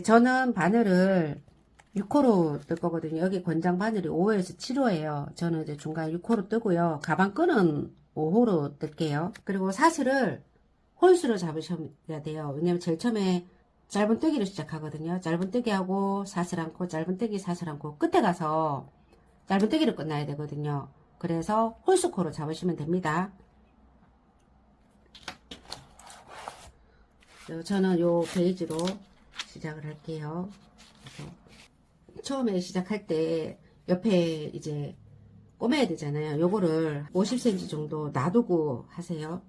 저는 바늘을 6호로 뜰 거거든요. 여기 권장 바늘이 5호에서 7호예요. 저는 이제 중간 6호로 뜨고요. 가방 끈은 5호로 뜰게요. 그리고 사슬을 홀수로 잡으셔야 돼요. 왜냐면 제일 처음에 짧은 뜨기로 시작하거든요. 짧은 뜨기하고 사슬 않고 짧은 뜨기 사슬 않고 끝에 가서 짧은 뜨기로 끝나야 되거든요. 그래서 홀수코로 잡으시면 됩니다. 저는 요 베이지로 시작을 할게요. 처음에 시작할 때 옆에 이제 꼬매야 되잖아요. 요거를 50cm 정도 놔두고 하세요.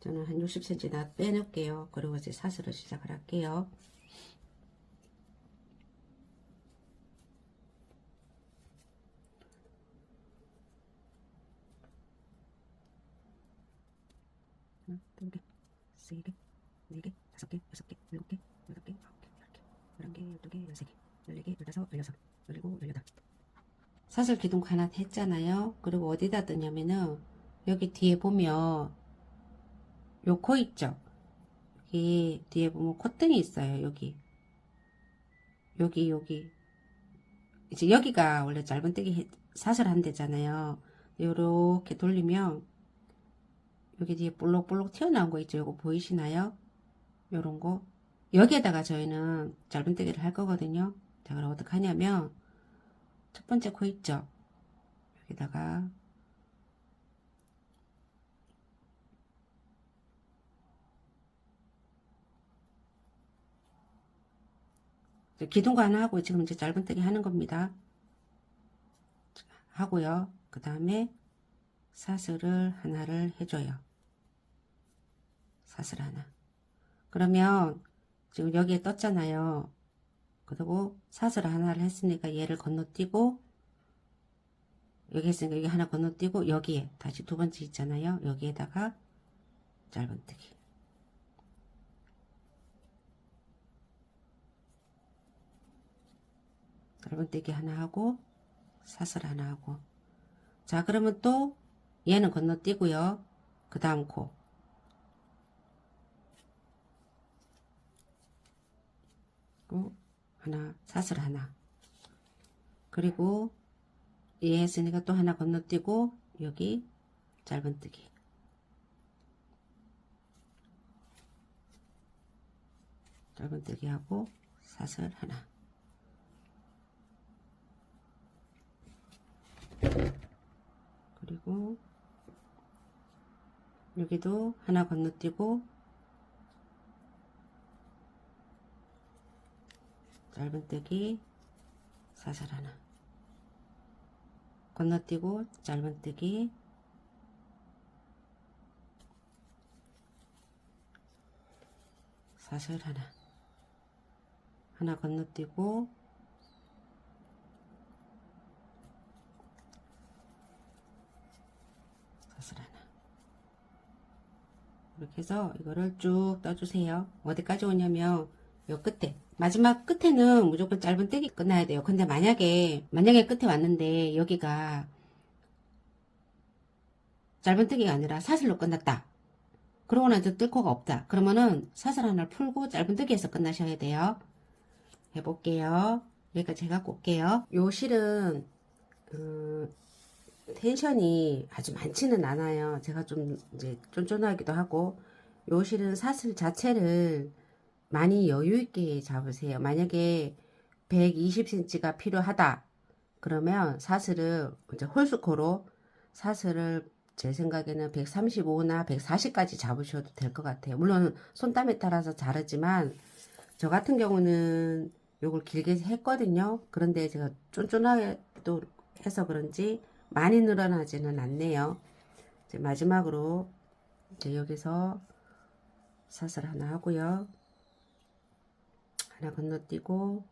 저는 한 60cm 빼놓을게요. 그리고 이제 사슬을 시작을 할게요. 하나, 둘 개, 세 개, 네 개, 다섯 개, 여섯 개, 일곱 개, 여덟 개, 아홉 개, 열 개, 11개, 12개, 13개, 14개, 15, 16, 17, 18. 사슬 기둥 하나 했잖아요. 그리고 어디다 뜨냐면은 여기 뒤에 보면 요 코 있죠? 여기 뒤에 보면 콧등이 있어요. 여기. 이제 여기가 원래 짧은뜨기 사슬 한 대잖아요. 요렇게 돌리면 여기 뒤에 볼록볼록 튀어나온 거 있죠? 요거 보이시나요? 요런 거. 여기에다가 저희는 짧은뜨기를 할 거거든요. 자, 그럼 어떻게 하냐면 첫 번째 코 있죠? 여기다가 기둥과 하나 하고 지금 이제 짧은뜨기 하는 겁니다. 하고요. 그 다음에 사슬을 하나를 해줘요. 사슬 하나. 그러면 지금 여기에 떴잖아요. 그리고 사슬 하나를 했으니까 얘를 건너뛰고 여기 했으니까 여기 하나 건너뛰고 여기에 다시 두 번째 있잖아요. 여기에다가 짧은뜨기. 짧은뜨기 하나 하고 사슬 하나 하고. 자, 그러면 또 얘는 건너뛰고요. 그 다음 코. 하나, 사슬 하나. 그리고 얘 했으니까 또 하나 건너뛰고 여기 짧은뜨기. 짧은뜨기 하고 사슬 하나. 그리고 여기도 하나 건너뛰고 짧은뜨기 사슬 하나 건너뛰고 짧은뜨기 사슬 하나 건너뛰고 사슬 하나. 이렇게 해서 이거를 쭉 떠주세요. 어디까지 오냐면 요 끝에 마지막 끝에는 무조건 짧은뜨기 끝나야 돼요. 근데 만약에 끝에 왔는데 여기가 짧은뜨기가 아니라 사슬로 끝났다. 그러고 나서 뜰 코가 없다. 그러면은 사슬 하나를 풀고 짧은뜨기에서 끝나셔야 돼요. 해볼게요. 여기까지 해갖고 올게요. 요 실은 텐션이 아주 많지는 않아요. 제가 좀 이제 쫀쫀하기도 하고 요 실은 사슬 자체를 많이 여유 있게 잡으세요. 만약에 120cm가 필요하다. 그러면 사슬을 이제 홀수코로 사슬을 제 생각에는 135나 140까지 잡으셔도 될 것 같아요. 물론 손땀에 따라서 다르지만 저 같은 경우는 요걸 길게 했거든요. 그런데 제가 쫀쫀하게 또 해서 그런지 많이 늘어나지는 않네요. 이제 마지막으로 이제 여기서 사슬 하나 하고요. 하나 건너뛰고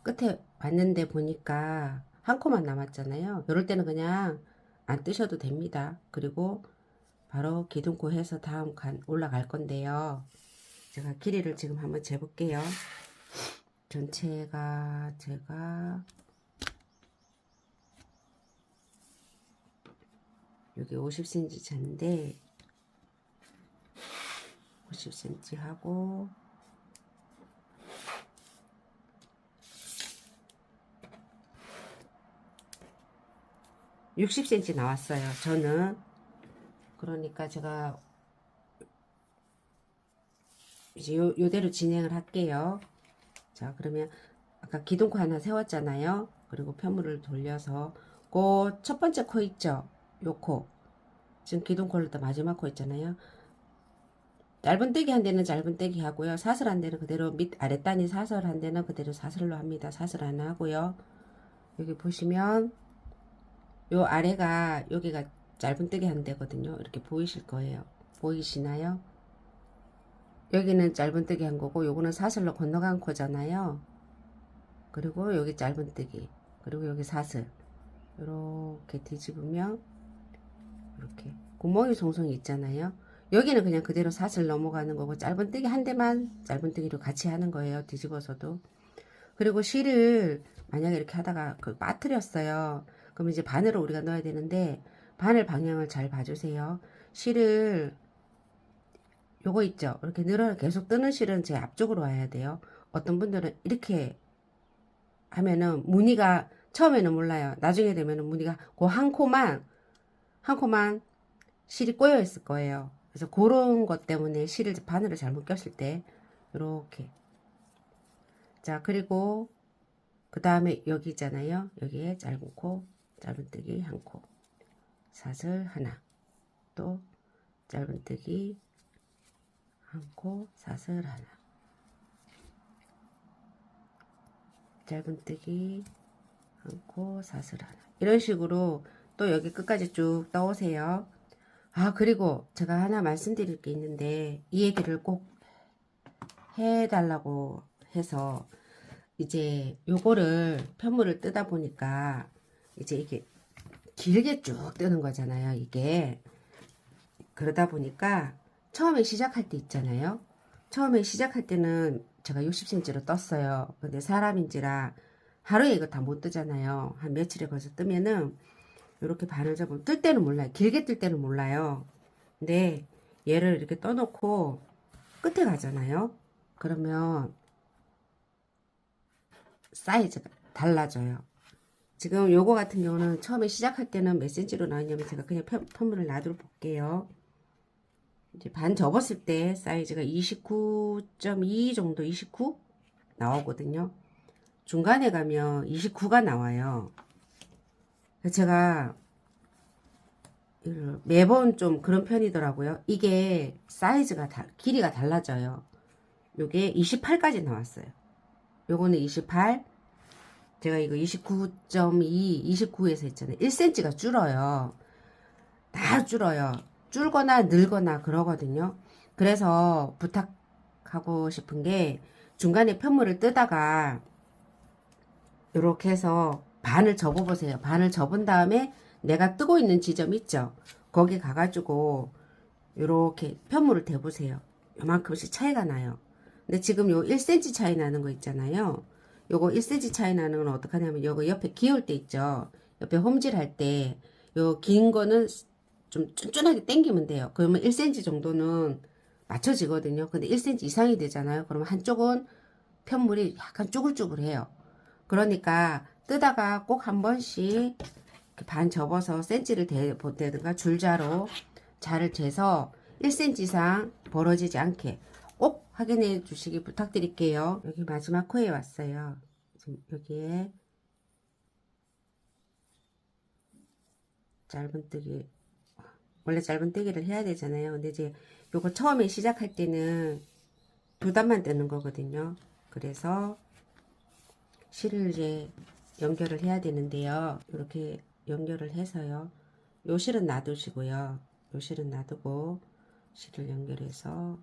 끝에 왔는데 보니까 한 코만 남았잖아요. 이럴 때는 그냥 안 뜨셔도 됩니다. 그리고 바로 기둥코 해서 다음 칸 올라갈 건데요. 제가 길이를 지금 한번 재볼게요. 전체가 제가 여기 50cm 잔데 50cm 하고 60cm 나왔어요. 저는 그러니까 제가 이제 요대로 진행을 할게요. 자, 그러면 아까 기둥코 하나 세웠잖아요. 그리고 편물을 돌려서 그 첫 번째 코 있죠? 요 코. 지금 기둥코를 또 마지막 코 있잖아요. 짧은뜨기 한 데는 짧은뜨기 하고요. 사슬 한 데는 그대로 밑 아랫단이 사슬 한 데는 그대로 사슬로 합니다. 사슬 하나 하고요. 여기 보시면 요 아래가 여기가 짧은뜨기 한 데거든요. 이렇게 보이실 거예요. 보이시나요? 여기는 짧은뜨기 한 거고 요거는 사슬로 건너간 코잖아요. 그리고 여기 짧은뜨기 그리고 여기 사슬 이렇게 뒤집으면 이렇게 구멍이 송송이 있잖아요. 여기는 그냥 그대로 사슬 넘어가는 거고 짧은뜨기 한 대만 짧은뜨기로 같이 하는 거예요. 뒤집어서도. 그리고 실을 만약에 이렇게 하다가 빠뜨렸어요. 그럼 이제 바늘을 우리가 넣어야 되는데 바늘 방향을 잘 봐주세요. 실을 요거 있죠. 이렇게 늘어 계속 뜨는 실은 제 앞쪽으로 와야 돼요. 어떤 분들은 이렇게 하면은 무늬가 처음에는 몰라요. 나중에 되면은 무늬가 그 한 코만 실이 꼬여 있을 거예요. 그래서 그런 것 때문에 실을 바늘을 잘못 꼈을 때 이렇게 자 그리고 그 다음에 여기 있잖아요. 여기에 짧은 코 짧은뜨기 한 코 사슬 하나 또 짧은뜨기 한 코 사슬 하나 짧은뜨기 한 코 사슬 하나 이런 식으로 또 여기 끝까지 쭉 떠오세요. 아 그리고 제가 하나 말씀드릴 게 있는데 이 얘기를 꼭 해달라고 해서 이제 요거를 편물을 뜨다 보니까 이제 이게 길게 쭉 뜨는 거잖아요. 이게 그러다 보니까 처음에 시작할 때 있잖아요. 처음에 시작할 때는 제가 60cm로 떴어요. 근데 사람인지라 하루에 이거 다 못 뜨잖아요. 한 며칠에 걸쳐 뜨면은 이렇게 반을 잡으면 뜰 때는 몰라요. 길게 뜰 때는 몰라요. 근데 얘를 이렇게 떠놓고 끝에 가잖아요. 그러면 사이즈가 달라져요. 지금 요거 같은 경우는 처음에 시작할 때는 몇 cm로 나왔냐면 제가 그냥 편물을 놔두고 볼게요. 이제 반 접었을 때 사이즈가 29.2 정도 29 나오거든요. 중간에 가면 29가 나와요. 제가 매번 좀 그런 편이더라고요. 이게 사이즈가 길이가 달라져요. 요게 28까지 나왔어요. 요거는 28 제가 이거 29.2 29에서 했잖아요. 1cm가 줄어요. 다 줄어요. 줄거나 늘거나 그러거든요. 그래서 부탁하고 싶은 게 중간에 편물을 뜨다가 이렇게 해서 반을 접어 보세요. 반을 접은 다음에 내가 뜨고 있는 지점 있죠. 거기 가가지고 이렇게 편물을 대보세요. 요만큼씩 차이가 나요. 근데 지금 요 1cm 차이 나는 거 있잖아요. 요거 1cm 차이 나는 건 어떻게 하냐면 요거 옆에 기울 때 있죠. 옆에 홈질 할 때 요 긴 거는 좀 쫀쫀하게 당기면 돼요. 그러면 1cm 정도는 맞춰지거든요. 근데 1cm 이상이 되잖아요. 그러면 한쪽은 편물이 약간 쭈글쭈글해요. 그러니까 뜨다가 꼭 한 번씩 반 접어서 센치를 대든가 줄자로 자를 재서 1cm 이상 벌어지지 않게 꼭 확인해 주시기 부탁드릴게요. 여기 마지막 코에 왔어요. 지금 여기에 짧은뜨기 원래 짧은뜨기를 해야 되잖아요. 근데 이제 요거 처음에 시작할 때는 두 단만 뜨는 거거든요. 그래서 실을 이제 연결을 해야 되는데요. 이렇게 연결을 해서요. 요 실은 놔두시고요. 요 실은 놔두고 실을 연결해서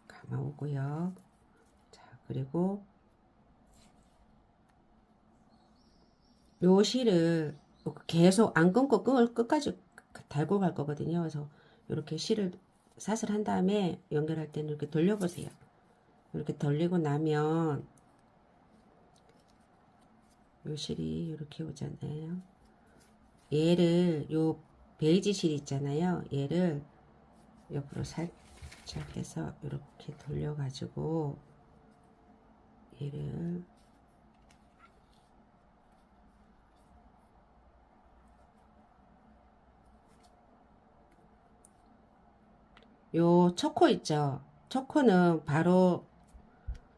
감아오고요. 자, 그리고 요 실을 계속 안 끊고 끝까지 달고 갈 거거든요. 그래서 이렇게 실을 사슬 한 다음에 연결할 때는 이렇게 돌려보세요. 이렇게 돌리고 나면 요 실이 이렇게 오잖아요. 얘를 요 베이지 실 있잖아요. 얘를 옆으로 살짝 해서 이렇게 돌려 가지고 얘를 요 초코 있죠. 초코는 바로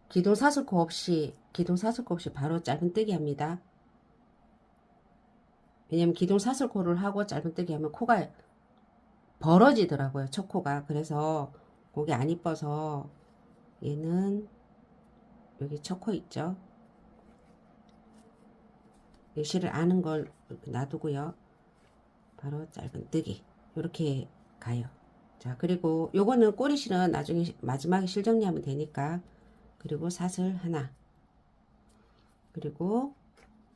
기둥 사슬코 없이 바로 짧은뜨기 합니다. 왜냐면 기둥 사슬코를 하고 짧은뜨기 하면 코가 벌어지더라고요. 초코가. 그래서 그게 안 이뻐서 얘는 여기 초코 있죠. 예시를 아는 걸 놔두고요. 바로 짧은뜨기 이렇게 가요. 자, 그리고 요거는 꼬리실은 나중에 마지막에 실 정리하면 되니까. 그리고 사슬 하나, 그리고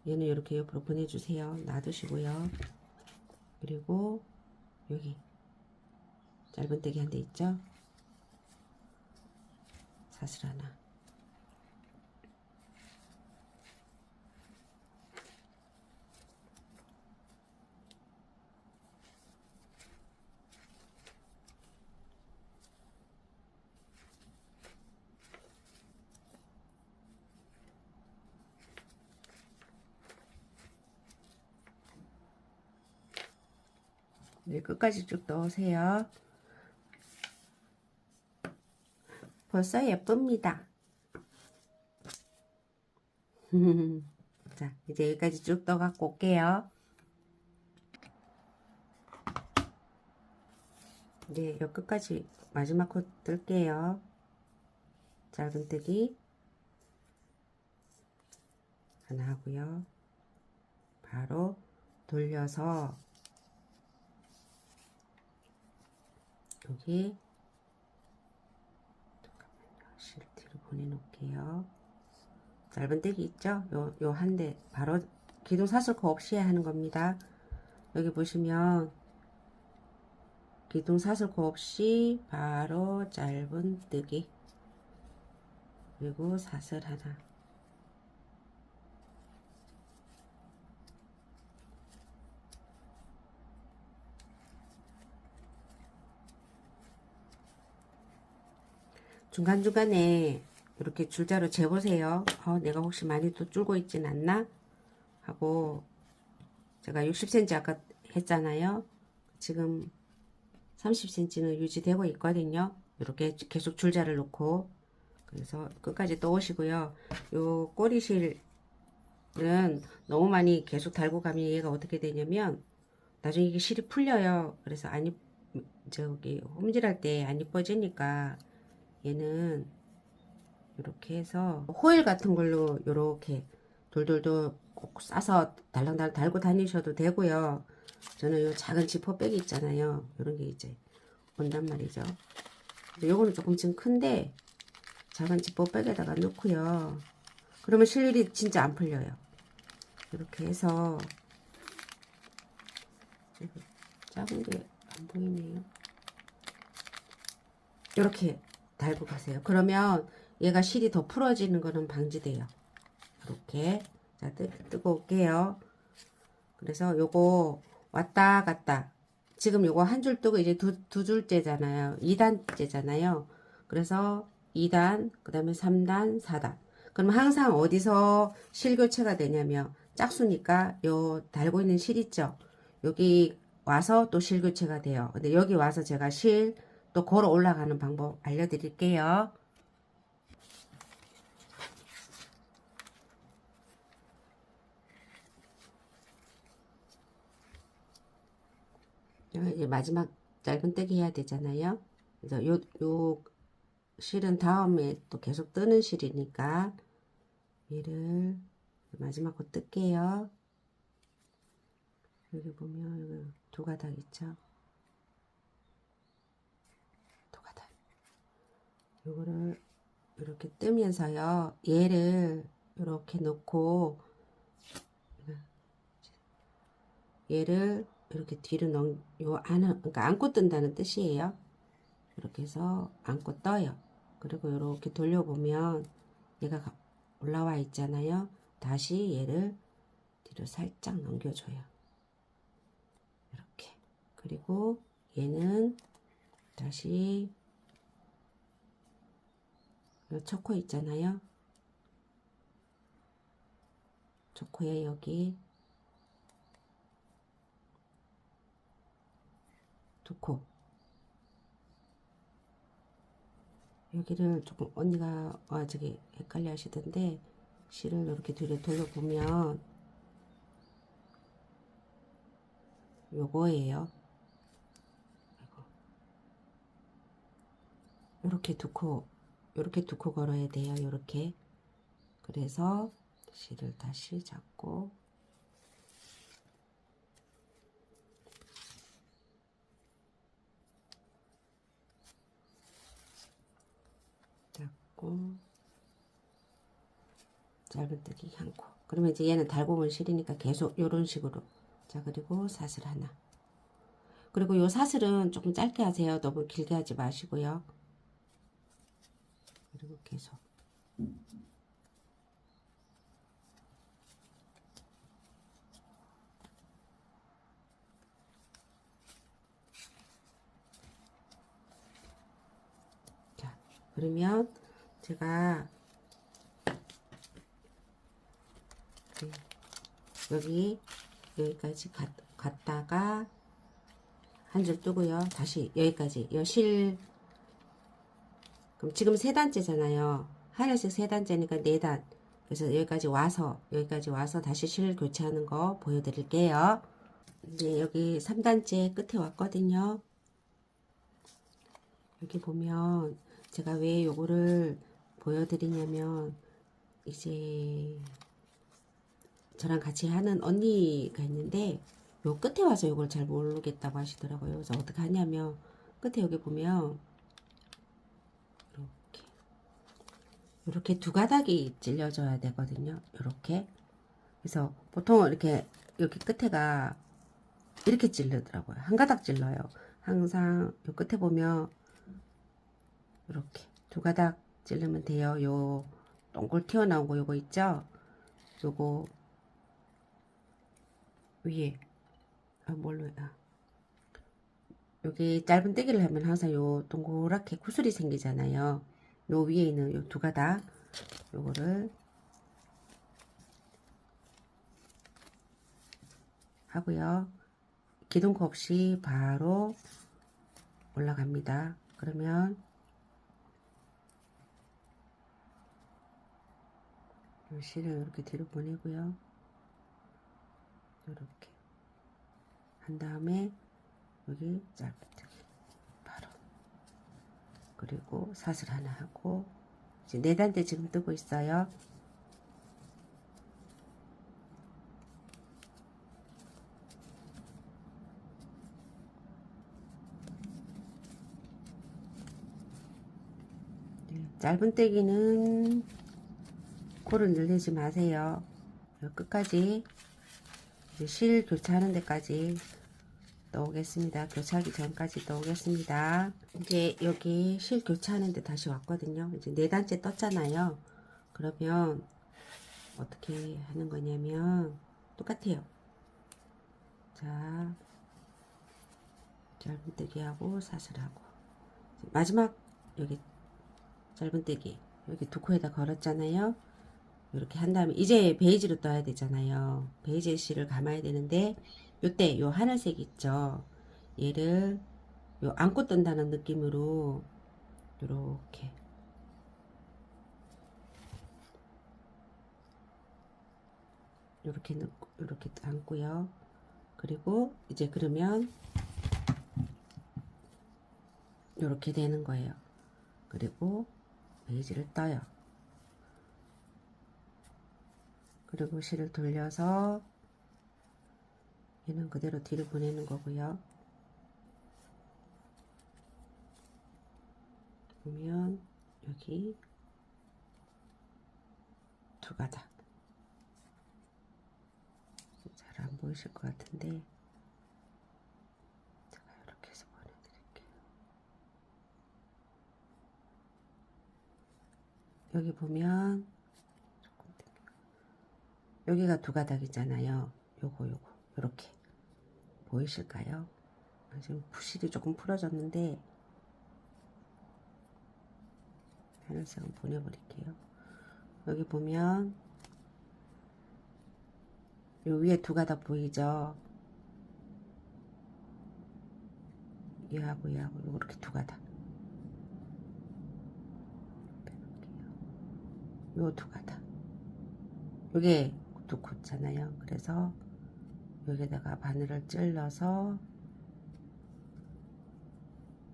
얘는 이렇게 옆으로 보내주세요. 놔두시고요. 그리고 여기 짧은뜨기 한 대 있죠. 사슬 하나, 네, 끝까지 쭉 넣으세요. 벌써 예쁩니다. 자, 이제 여기까지 쭉 떠갖고 올게요. 네, 여 끝까지 마지막 코 뜰게요. 짧은뜨기 하나 하고요. 바로 돌려서 여기 잠깐만요. 실 뒤로 보내놓을게요. 짧은뜨기 있죠? 요 한 대 바로 기둥 사슬코 없이 하는 겁니다. 여기 보시면 기둥 사슬코 없이 바로 짧은뜨기, 그리고 사슬 하나, 중간중간에 이렇게 줄자로 재보세요. 내가 혹시 많이 또 줄고 있진 않나 하고. 제가 60cm 아까 했잖아요. 지금 30cm는 유지되고 있거든요. 이렇게 계속 줄자를 놓고. 그래서 끝까지 떠오시고요. 요 꼬리실은 너무 많이 계속 달고 가면 얘가 어떻게 되냐면 나중에 이게 실이 풀려요. 그래서 저기 홈질할 때 안 이뻐지니까 얘는 이렇게 해서 호일 같은 걸로 이렇게 돌돌돌 꼭 싸서 달랑달랑 달고 다니셔도 되고요. 저는 요 작은 지퍼백이 있잖아요. 이런 게 이제 온단 말이죠. 요거는 조금 지금 큰데 작은 지퍼백에다가 넣고요. 그러면 실일이 진짜 안 풀려요. 이렇게 해서 작은 게 안 보이네요. 이렇게 달고 가세요. 그러면 얘가 실이 더 풀어지는 거는 방지돼요. 이렇게. 자, 뜨고 올게요. 그래서 요거 왔다 갔다. 지금 요거 한 줄 뜨고 이제 두 줄째잖아요. 2단째잖아요. 그래서 2단, 그 다음에 3단, 4단. 그럼 항상 어디서 실 교체가 되냐면 짝수니까 요 달고 있는 실 있죠. 여기 와서 또 실 교체가 돼요. 근데 여기 와서 제가 실 또 걸어 올라가는 방법 알려드릴게요. 이제 마지막 짧은뜨기 해야 되잖아요. 그래서 요 실은 다음에 또 계속 뜨는 실이니까 얘를 마지막 거 뜰게요. 여기 보면 여기 두 가닥 있죠. 두 가닥. 요거를 이렇게 뜨면서요. 얘를 이렇게 놓고 얘를 이렇게 뒤로 요 안은 그러니까 안고 뜬다는 뜻이에요. 이렇게 해서 안고 떠요. 그리고 이렇게 돌려보면 얘가 올라와 있잖아요. 다시 얘를 뒤로 살짝 넘겨줘요. 이렇게. 그리고 얘는 다시 요 초코 있잖아요. 초코에 여기 두 코. 여기를 조금 언니가 저기 헷갈려 하시던데 실을 이렇게 뒤로 돌려보면 요거예요. 요렇게 두 코, 요렇게 두 코 걸어야 돼요. 요렇게. 그래서 실을 다시 잡고 잡고 짧은뜨기 한 코. 그러면 이제 얘는 달고문 실이니까 계속 요런 식으로. 자, 그리고 사슬 하나. 그리고 요 사슬은 조금 짧게 하세요. 너무 길게 하지 마시고요. 그리고 계속. 자, 그러면 제가 여기까지 갔다가 한 줄 뜨고요. 다시 여기까지 여실. 그럼 지금 세 단째잖아요. 하나씩 세 단째니까 네 단. 그래서 여기까지 와서 다시 실 교체하는 거 보여드릴게요. 이제 여기 3단째 끝에 왔거든요. 여기 보면 제가 왜 요거를 보여드리냐면 이제 저랑 같이 하는 언니가 있는데 요 끝에 와서 요걸 잘 모르겠다고 하시더라고요. 그래서 어떻게 하냐면 끝에 여기 보면 이렇게 두 가닥이 찔려줘야 되거든요. 이렇게. 그래서 보통 이렇게 여기 끝에가 이렇게 찔르더라고요. 한 가닥 찔러요. 항상 요 끝에 보면 이렇게 두 가닥 찌르면 돼요. 요 동글 튀어나온 거 요거 있죠? 요거 위에 여기 짧은 떼기를 하면 항상 요 동그랗게 구슬이 생기잖아요. 요 위에 있는 요 두 가닥 요거를 하고요. 기둥코 없이 바로 올라갑니다. 그러면 요 실을 이렇게 뒤로 보내고요. 이렇게 한 다음에 여기 짧은뜨기 바로 그리고 사슬 하나 하고 이제 네 단째 지금 뜨고 있어요. 짧은뜨기는 코를 늘리지 마세요. 끝까지 실 교차하는 데까지 넣으겠습니다. 교차하기 전까지 넣으겠습니다. 이제 여기 실 교차하는 데 다시 왔거든요. 이제 네 단째 떴잖아요. 그러면 어떻게 하는 거냐면 똑같아요. 자, 짧은뜨기 하고 사슬하고 마지막 여기 짧은뜨기 여기 두 코에다 걸었잖아요. 이렇게 한 다음에 이제 베이지로 떠야 되잖아요. 베이지 실을 감아야 되는데 요때 요 하늘색 있죠. 얘를 요 안고 뜬다는 느낌으로 요렇게 요렇게 넣고 요렇게 안고요. 그리고 이제 그러면 요렇게 되는 거예요. 그리고 베이지를 떠요. 그리고 실을 돌려서 얘는 그대로 뒤로 보내는 거고요. 보면 여기 두 가닥. 잘 안 보이실 것 같은데 제가 이렇게 해서 보내드릴게요. 여기 보면 여기가 두 가닥이잖아요. 요거 요렇게 보이실까요? 지금 부실이 조금 풀어졌는데 하늘색은 보내버릴게요. 여기 보면 요 위에 두 가닥 보이죠? 얘하고 요렇게 두 가닥. 요 두 가닥. 요게 두 코잖아요. 그래서 여기다가 바늘을 찔러서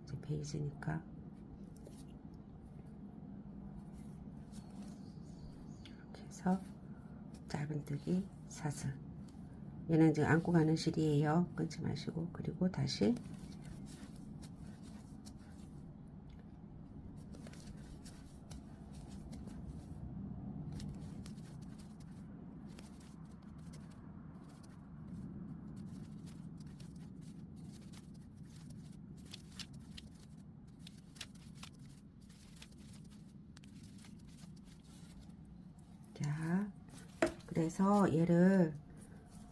이제 베이지니까 이렇게 해서 짧은뜨기 사슬. 얘는 지금 안고 가는 실이에요. 끊지 마시고. 그리고 다시 자, 그래서 얘를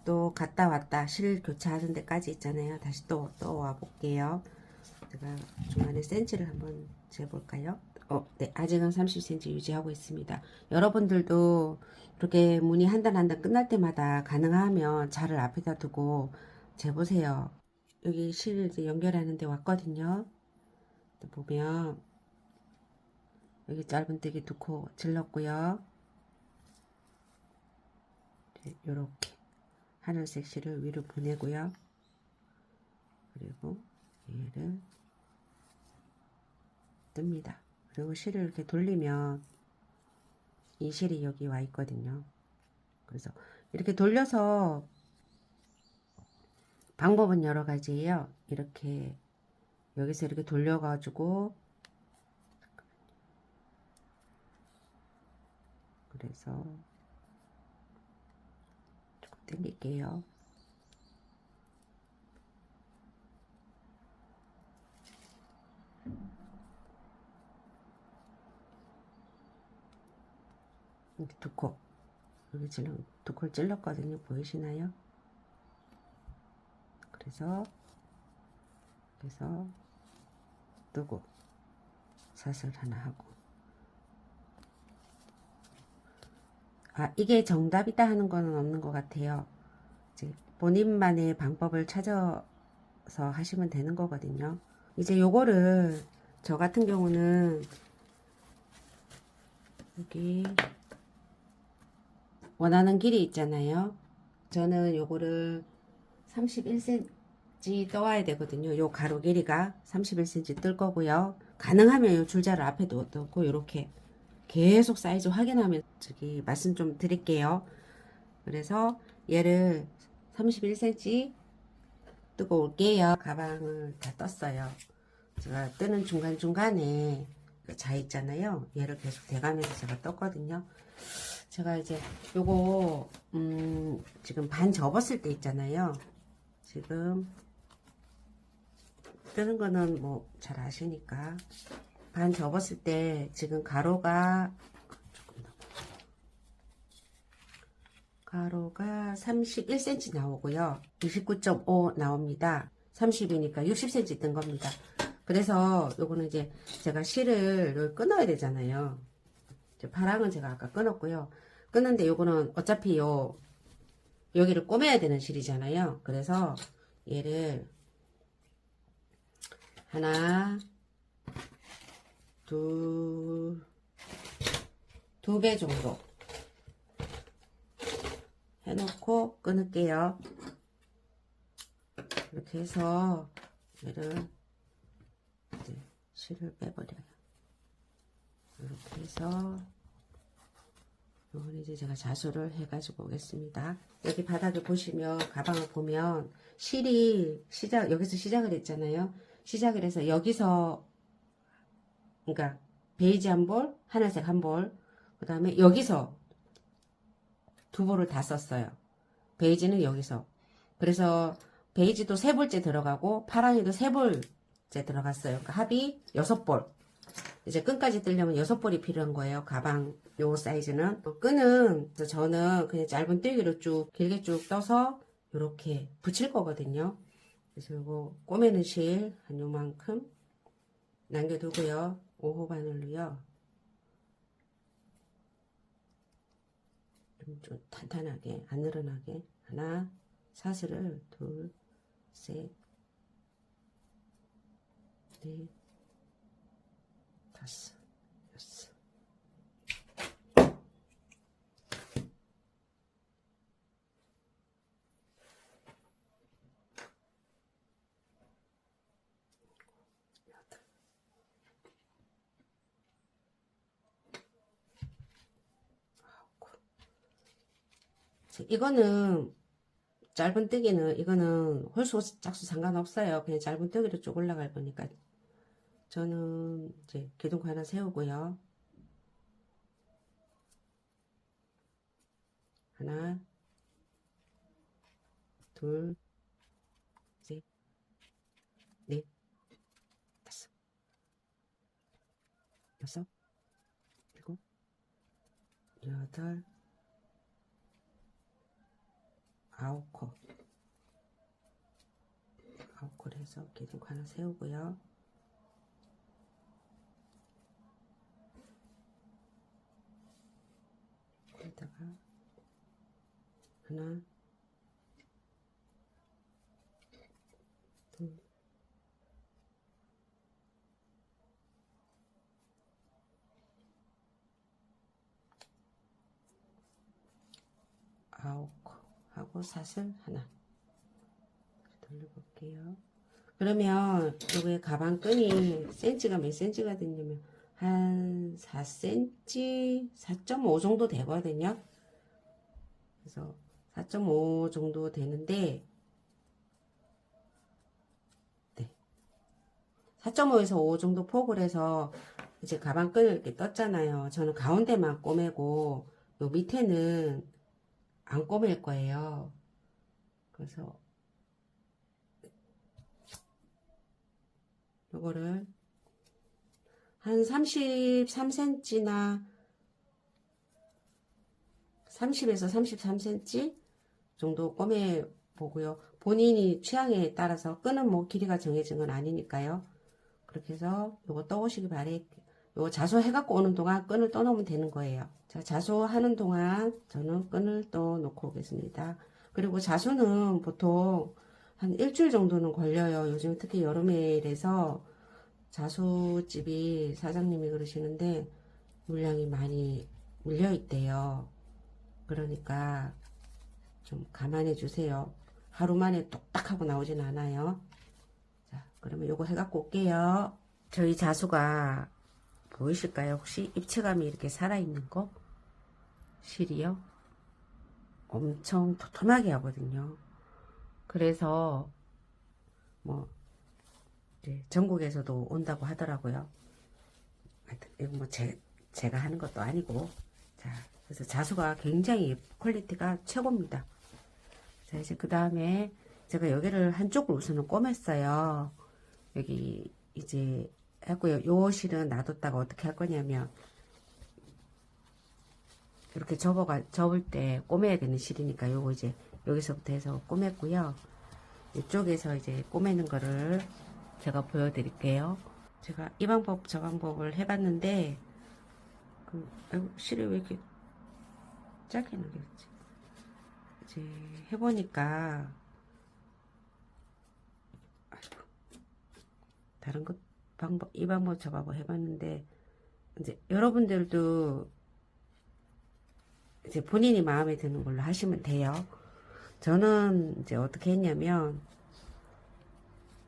또 갔다 왔다 실 교차하는 데까지 있잖아요. 다시 또 와 볼게요. 제가 중간에 센치를 한번 재볼까요? 네, 아직은 30cm 유지하고 있습니다. 여러분들도 이렇게 무늬 한 단 한 단 끝날 때마다 가능하면 자를 앞에다 두고 재보세요. 여기 실 이제 연결하는 데 왔거든요. 보면 여기 짧은뜨기 두 코 질렀고요. 요렇게 하늘색 실을 위로 보내고요. 그리고 얘를 뜹니다. 그리고 실을 이렇게 돌리면 이 실이 여기 와 있거든요. 그래서 이렇게 돌려서 방법은 여러 가지예요. 이렇게 여기서 이렇게 돌려 가지고 그래서 조금 당길게요. 이렇게 두 코, 여기 두 코를 찔렀거든요. 보이시나요? 그래서 뜨고 사슬 하나 하고, 이게 정답이다 하는 거는 없는 것 같아요. 이제 본인만의 방법을 찾아서 하시면 되는 거거든요. 이제 요거를 저 같은 경우는 여기 원하는 길이 있잖아요. 저는 요거를 31cm 떠와야 되거든요. 요 가로 길이가 31cm 뜰 거고요. 가능하면 요 줄자를 앞에 놓고 요렇게 계속 사이즈 확인하면 저기 말씀 좀 드릴게요. 그래서 얘를 31cm 뜨고 올게요. 가방을 다 떴어요. 제가 뜨는 중간중간에 자 있잖아요. 얘를 계속 대가면서 제가 떴거든요. 제가 이제 요거 지금 반 접었을 때 있잖아요. 지금 뜨는 거는 뭐 잘 아시니까 반 접었을 때 지금 가로가 31cm 나오고요. 29.5 나옵니다. 30이니까 60cm 뜬 겁니다. 그래서 요거는 이제 제가 실을 끊어야 되잖아요. 바랑은 제가 아까 끊었고요. 끊는데 요거는 어차피 여기를 꼬매야 되는 실이잖아요. 그래서 얘를 하나, 두 배 정도 해놓고 끊을게요. 이렇게 해서 얘를 이제 실을 빼버려요. 이렇게 해서 이건 이제 제가 자수를 해가지고 오겠습니다. 여기 바닥에 보시면 가방을 보면 실이 여기서 시작을 했잖아요. 시작을 해서 여기서 그러니까 베이지 한 볼, 하늘색 한 볼, 그 다음에 여기서 두 볼을 다 썼어요. 베이지는 여기서. 그래서 베이지도 세 볼째 들어가고 파랑이도 세 볼째 들어갔어요. 그러니까 합이 6볼. 이제 끈까지 뜨려면 6볼이 필요한 거예요. 가방 요 사이즈는. 끈은 저는 그냥 짧은 뜰기로 쭉 길게 쭉 떠서 이렇게 붙일 거거든요. 그래서 이거 꼬매는 실 한 요만큼 남겨두고요. 5호 바늘로요. 좀 탄탄하게 안 늘어나게 하나 사슬을 둘, 셋, 넷, 다섯, 여섯. 이거는 짧은 뜨기는 이거는 홀수 짝수 상관없어요. 그냥 짧은 뜨기로 쭉 올라갈 거니까 저는 이제 기둥 하나 세우고요. 하나, 둘, 셋, 넷, 다섯, 여섯, 일곱, 여덟, 아홉 코 해서 기둥 하나 세우고요. 여기다가 하나, 둘, 아홉 코 하고 사슬 하나 돌려볼게요. 그러면 여기 가방 끈이 센치가 몇 센치가 되냐면 한 4cm, 4.5 정도 되거든요. 그래서 4.5 정도 되는데, 네. 4.5에서 5 정도 폭을 해서 이제 가방 끈을 이렇게 떴잖아요. 저는 가운데만 꼬매고 요 밑에는 안 꼬맬 거예요. 그래서 요거를 한 33cm나 30에서 33cm 정도 꼬매 보고요. 본인이 취향에 따라서 끈은 뭐 길이가 정해진 건 아니니까요. 그렇게 해서 요거 떠오시기 바랄게요. 요거 자수해갖고 오는 동안 끈을 떠놓으면 되는 거예요. 자, 자수하는 동안 저는 끈을 떠 놓고 오겠습니다. 그리고 자수는 보통 한 일주일 정도는 걸려요. 요즘 특히 여름에라서 자수집이 사장님이 그러시는데 물량이 많이 물려 있대요. 그러니까 좀 감안해 주세요. 하루 만에 뚝딱 하고 나오진 않아요. 자, 그러면 요거 해갖고 올게요. 저희 자수가 보이실까요? 혹시 입체감이 이렇게 살아있는 거? 실이요? 엄청 도톰하게 하거든요. 그래서 뭐 이제 전국에서도 온다고 하더라고요. 하여튼 이거 뭐 제가 하는 것도 아니고. 자, 그래서 자수가 굉장히 퀄리티가 최고입니다. 자, 이제 그 다음에 제가 여기를 한쪽을 우선은 꼬맸어요. 여기 이제 했고요. 요 실은 놔뒀다가 어떻게 할 거냐면 이렇게 접을 때 꼬매야 되는 실이니까 요거 이제 여기서부터 해서 꼬맸고요. 이쪽에서 이제 꼬매는 거를 제가 보여드릴게요. 제가 이 방법 저 방법을 해봤는데 아이고, 실이 왜 이렇게 짧게 남겼지? 이제 해보니까 아이고, 다른 것 방법 이 방법 저 방법 해봤는데 이제 여러분들도 이제 본인이 마음에 드는 걸로 하시면 돼요. 저는 이제 어떻게 했냐면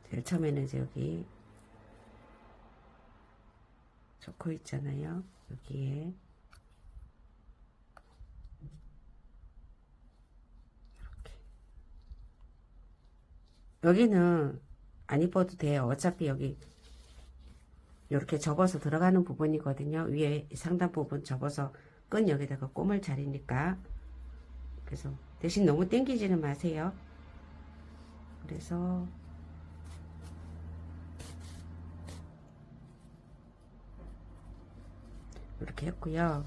제일 처음에는 이제 여기 조커 있잖아요. 여기에 이렇게 여기는 안 입어도 돼요. 어차피 여기 이렇게 접어서 들어가는 부분이거든요. 위에 상단 부분 접어서 끈 여기다가 꼼을 자리니까 그래서 대신 너무 당기지는 마세요. 그래서 이렇게 했고요.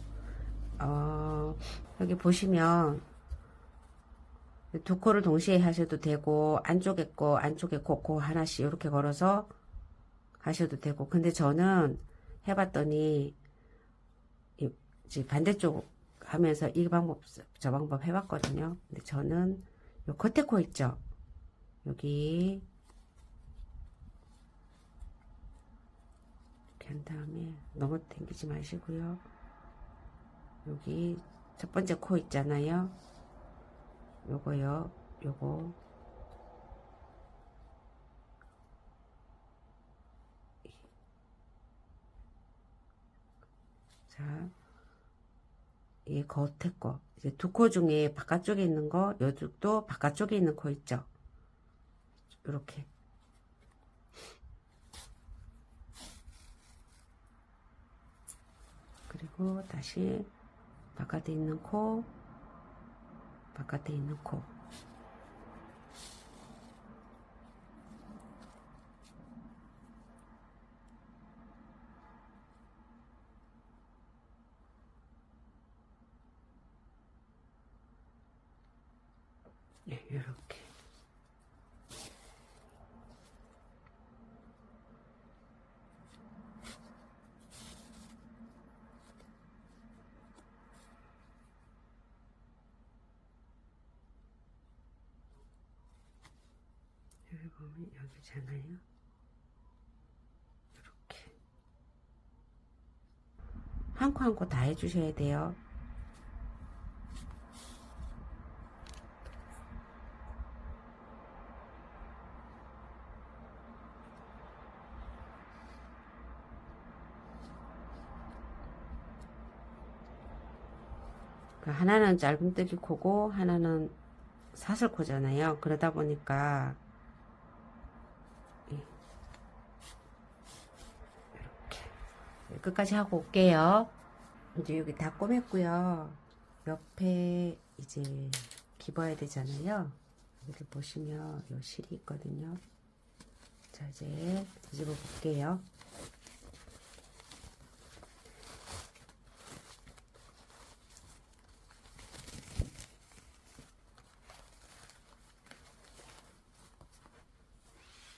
여기 보시면 두 코를 동시에 하셔도 되고 안쪽에 거 안쪽에 코 하나씩 이렇게 걸어서 하셔도 되고, 근데 저는 해봤더니 이제 반대쪽 하면서 이 방법 저 방법 해봤거든요. 근데 저는 요 겉에 코 있죠, 여기 이렇게 한 다음에 너무 당기지 마시고요. 여기 첫 번째 코 있잖아요, 요거요, 요거 자, 이 겉에 거 이제 두 코 중에 바깥쪽에 있는 거, 요쪽도 바깥쪽에 있는 코 있죠, 이렇게 그리고 다시 바깥에 있는 코, 바깥에 있는 코. 네, 이렇게. 여기 보면 여기잖아요. 이렇게 한 코 한 코 다 해주셔야 돼요. 하나는 짧은뜨기 코고 하나는 사슬코잖아요. 그러다 보니까 이렇게 끝까지 하고 올게요. 이제 여기 다 꼬맸고요. 옆에 이제 집어야 되잖아요. 여기 보시면 요 실이 있거든요. 자, 이제 뒤집어 볼게요.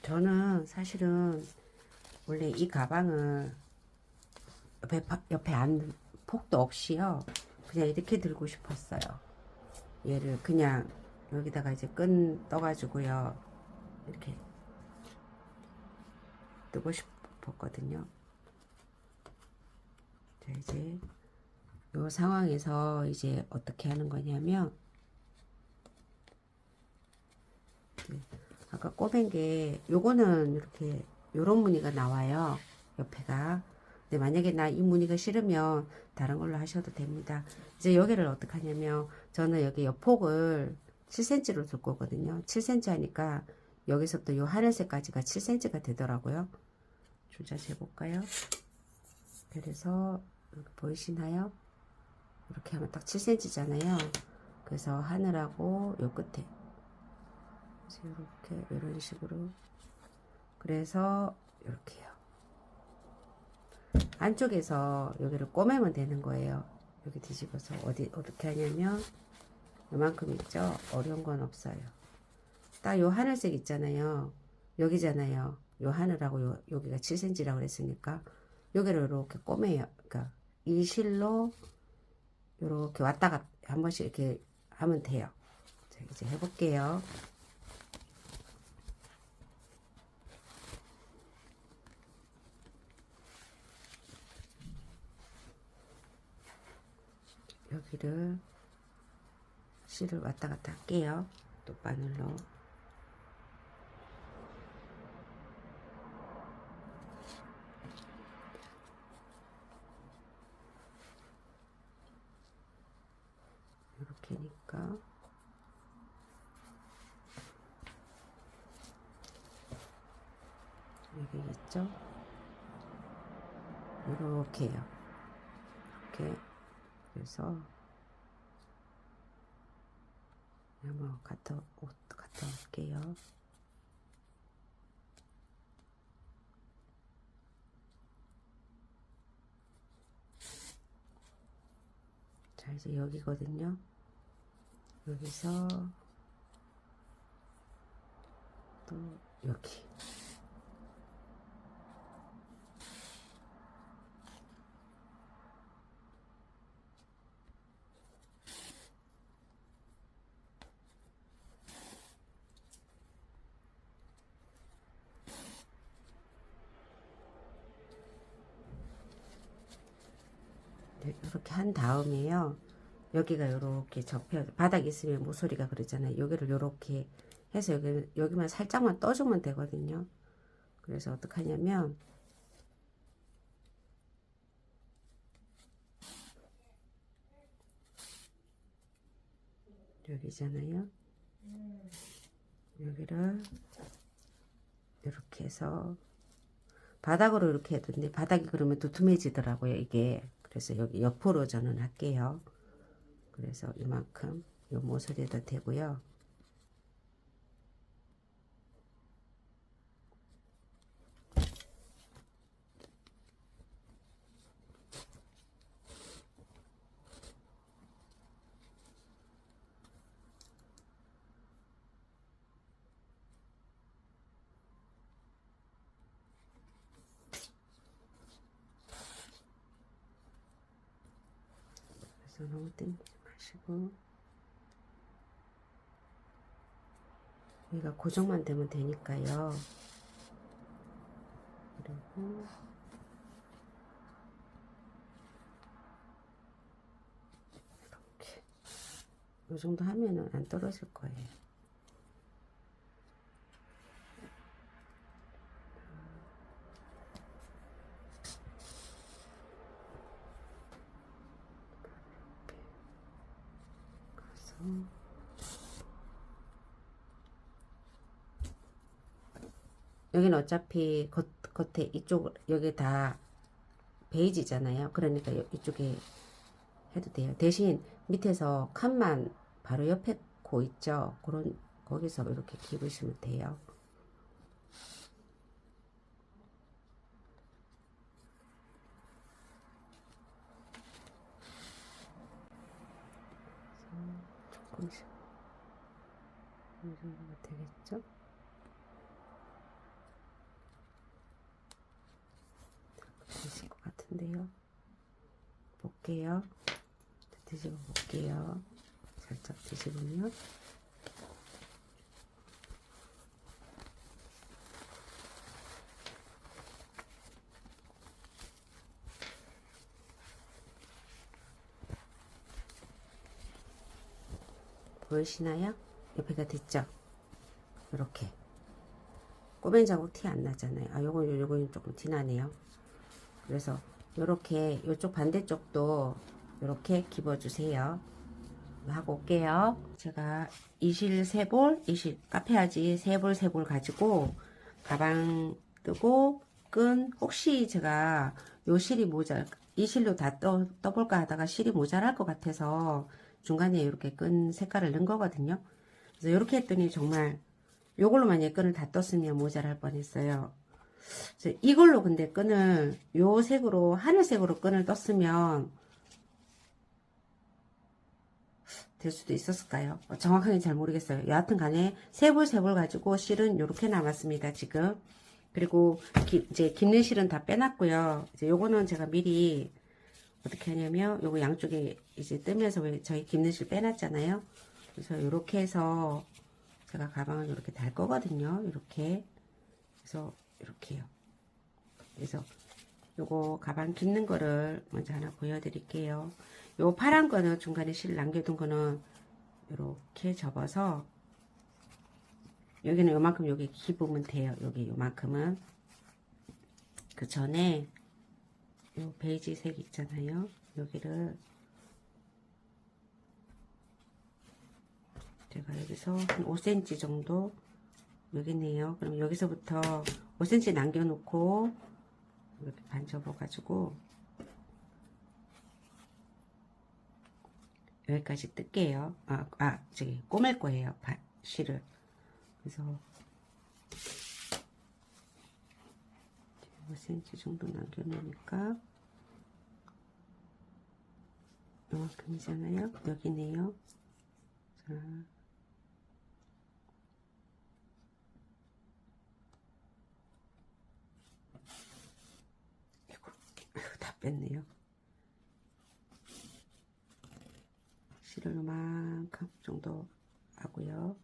저는 사실은 원래 이 가방을 옆에 안 폭도 없이요, 그냥 이렇게 들고 싶었어요. 얘를 그냥 여기다가 이제 끈 떠가지고요, 이렇게 뜨고 싶었거든요. 자, 이제 요 상황에서 이제 어떻게 하는 거냐면, 아까 꼬맨 게 요거는 이렇게 요런 무늬가 나와요, 옆에가. 근데 만약에 나 이 무늬가 싫으면 다른 걸로 하셔도 됩니다. 이제 여기를 어떻게 하냐면, 저는 여기 옆폭을 7cm로 둘 거거든요. 7cm 하니까 여기서부터 요 하늘색까지가 7cm가 되더라고요. 줄자 재볼까요? 그래서 이렇게 보이시나요? 이렇게 하면 딱 7cm잖아요. 그래서 하늘하고 요 끝에 이렇게 이런 식으로, 그래서 이렇게요. 안쪽에서 여기를 꼬매면 되는 거예요. 여기 뒤집어서 어떻게 하냐면 요만큼 있죠? 어려운 건 없어요. 딱 요 하늘색 있잖아요, 여기잖아요. 요 하늘하고 여기가 7cm라고 그랬으니까 여기를 이렇게 꼬매요. 그러니까 이 실로 이렇게 왔다 갔다 한 번씩 이렇게 하면 돼요. 자, 이제 해볼게요. 여기를 실을 왔다 갔다 할게요. 또 바늘로. 이렇게니까 여기 있죠? 이렇게요. 이렇게. 그래서 한번 갔다 올게요. 자, 이제 여기거든요. 여기서 또 여기. 네, 이렇게 한 다음에요. 여기가 이렇게 접혀 바닥 있으면 모서리가 그러잖아요. 여기를 이렇게 해서 여기만 살짝만 떠주면 되거든요. 그래서 어떻게 하냐면 여기잖아요. 여기를 이렇게 해서 바닥으로 이렇게 해도 근데 바닥이 그러면 두툼해지더라고요 이게. 그래서 여기 옆으로 저는 할게요. 그래서 이만큼 요 모서리도 되고요. 그래서 너무 땡기지 마시고 여기가 고정만 되면 되니까요. 그리고 이렇게 이 정도 하면은 안 떨어질 거예요. 여기는 어차피 겉에 이쪽 여기 다 베이지잖아요. 그러니까 이쪽에 해도 돼요. 대신 밑에서 칸만 바로 옆에 코 있죠. 그런 거기서 이렇게 입으시면 돼요. 조금씩 이 정도가 되겠죠? 되실 것 같은데요. 볼게요. 뒤집어 볼게요. 살짝 뒤집으면 보이시나요? 옆에가 됐죠? 이렇게 꼬맨 자국 티 안 나잖아요. 아, 요건 조금 티 나네요. 그래서 요렇게 요쪽 반대쪽도 요렇게 집어주세요. 하고 올게요. 제가 이실 3볼, 카페아지 3볼 3볼 가지고 가방 뜨고 끈 혹시 제가 요 실이 이 실로 다 떠볼까 하다가 실이 모자랄 것 같아서 중간에 이렇게 끈 색깔을 넣은 거거든요. 그래서 이렇게 했더니 정말 요걸로 만약에 끈을 다 떴으면 모자랄 뻔했어요. 그래서 이걸로 근데 끈을 요 색으로 하늘색으로 끈을 떴으면 될 수도 있었을까요? 정확하게 잘 모르겠어요. 여하튼 간에 세 볼 가지고 실은 이렇게 남았습니다. 지금. 그리고 이제 깁는 실은 다 빼놨고요. 이제 요거는 제가 미리 어떻게 하냐면 요거 양쪽에 이제 뜨면서 왜 저희 깁는 실 빼놨잖아요. 그래서 이렇게 해서 제가 가방을 이렇게 달 거거든요. 이렇게. 그래서 이렇게요. 그래서 요거 가방 깁는 거를 먼저 하나 보여드릴게요. 요 파란 거는 중간에 실 남겨둔 거는 이렇게 접어서 여기는 요만큼 여기 기부면 돼요. 여기 요만큼은 그 전에 요 베이지 색 있잖아요. 여기를 제가 여기서 한 5cm 정도 여기네요. 그럼 여기서부터 5cm 남겨놓고 이렇게 반 접어 가지고 여기까지 뜰게요. 저기 꼬맬 거예요. 실을. 그래서 5cm 정도 남겨놓으니까 이만큼이잖아요. 여기네요. 자, 아이고, 다 뺐네요. 실을 요만큼 정도 하고요.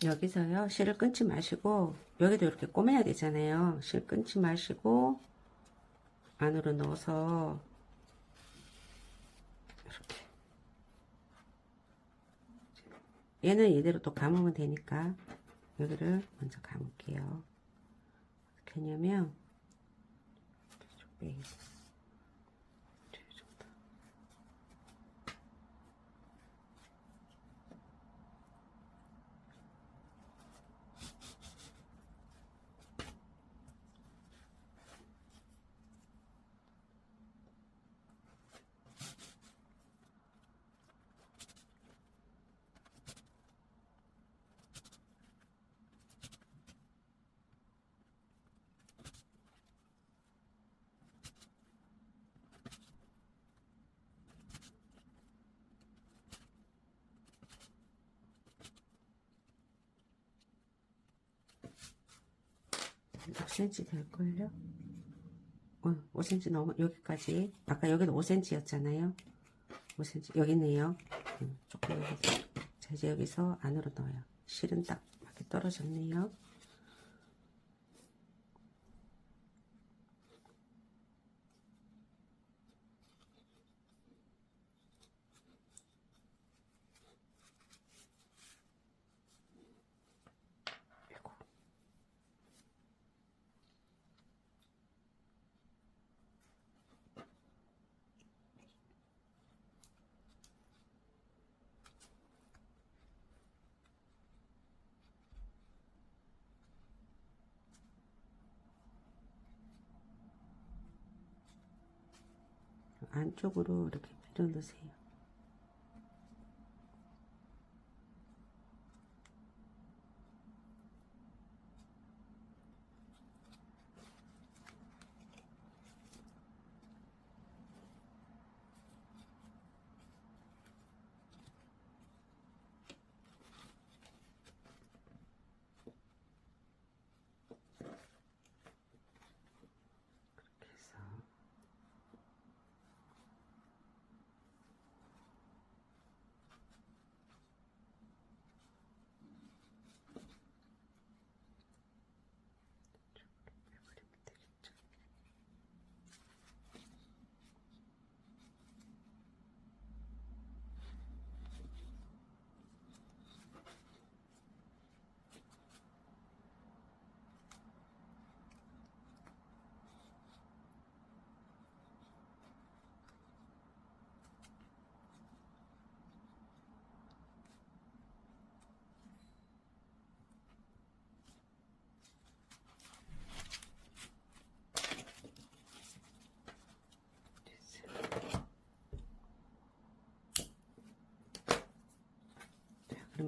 여기서요, 실을 끊지 마시고, 여기도 이렇게 꼬매야 되잖아요. 실 끊지 마시고, 안으로 넣어서, 이렇게. 얘는 이대로 또 감으면 되니까, 여기를 먼저 감을게요. 어떻게 하냐면, 이쪽 빼기. 몇 cm 될걸요? 5cm 넘어, 여기까지. 아까 여기도 5cm였잖아요. 5cm, 여기네요. 조금 여기서. 자, 이제 여기서 안으로 넣어요. 실은 딱 맞게 떨어졌네요. 안쪽으로 이렇게 밀어 넣으세요.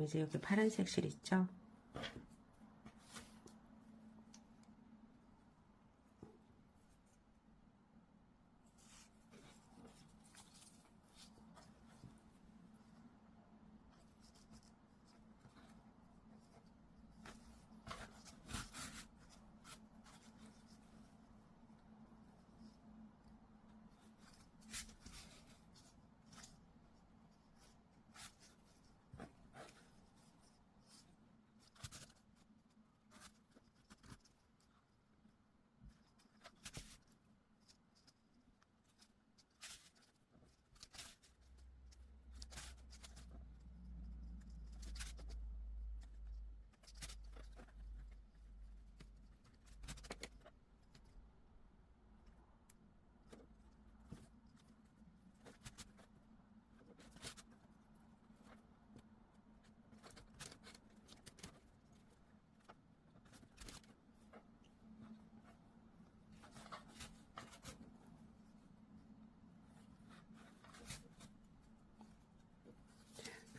그럼 이제 여기 파란색 실 있죠?